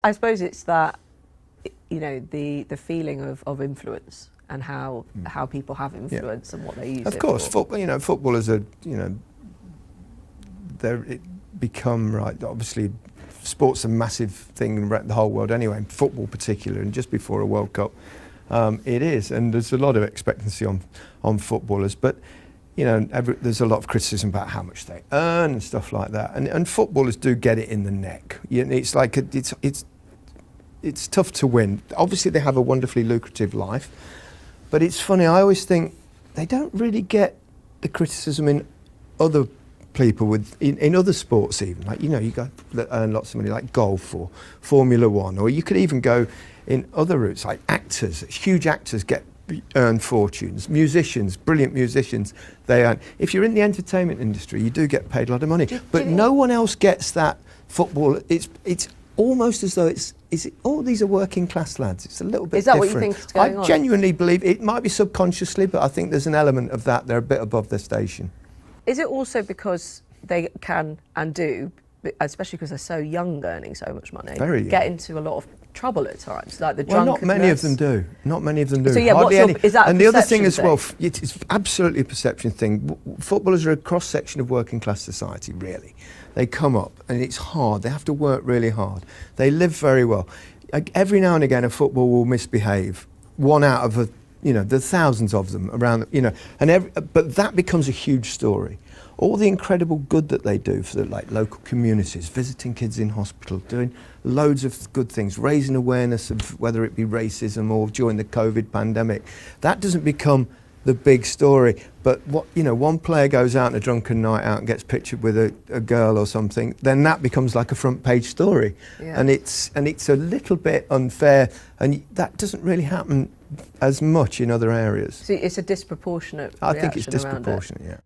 I suppose it's that, the feeling of influence and how people have influence and what they use. Of course, footballers are they're become right. Obviously, sport's a massive thing in the whole world anyway. And football, particularly, and just before a World Cup, it is. And there's a lot of expectancy on footballers, but. There's a lot of criticism about how much they earn and stuff like that, and footballers do get it in the neck. It's like it's tough to win. Obviously, they have a wonderfully lucrative life, but it's funny. I always think they don't really get the criticism in other people in other sports. Even like you go earn lots of money like golf or Formula One, or you could even go in other routes like actors. Huge actors earn fortunes. Musicians, brilliant musicians, they earn. If you're in the entertainment industry, you do get paid a lot of money. But no one else gets that. Football, it's almost as though these are working class lads. It's a little bit different. Is that what you think is going on? I genuinely believe it might be subconsciously, but I think there's an element of that. They're a bit above their station. Is it also because they can and do, especially because they're so young, earning so much money, get into a lot of trouble at times, like the drunkenness? Not many of them do. Not many of them do. So yeah, is that and the other thing as well, thing? it's absolutely a perception thing. Footballers are a cross-section of working class society, really. They come up and it's hard. They have to work really hard. They live very well. Every now and again, a footballer will misbehave. One out of there's thousands of them around, but that becomes a huge story. All the incredible good that they do for the local communities, visiting kids in hospital, doing loads of good things, raising awareness of whether it be racism or during the COVID pandemic, that doesn't become the big story. But one player goes out on a drunken night out and gets pictured with a girl or something, then that becomes like a front page story. Yeah. And it's a little bit unfair, and that doesn't really happen as much in other areas. So it's a disproportionate reaction. I think it's disproportionate, yeah.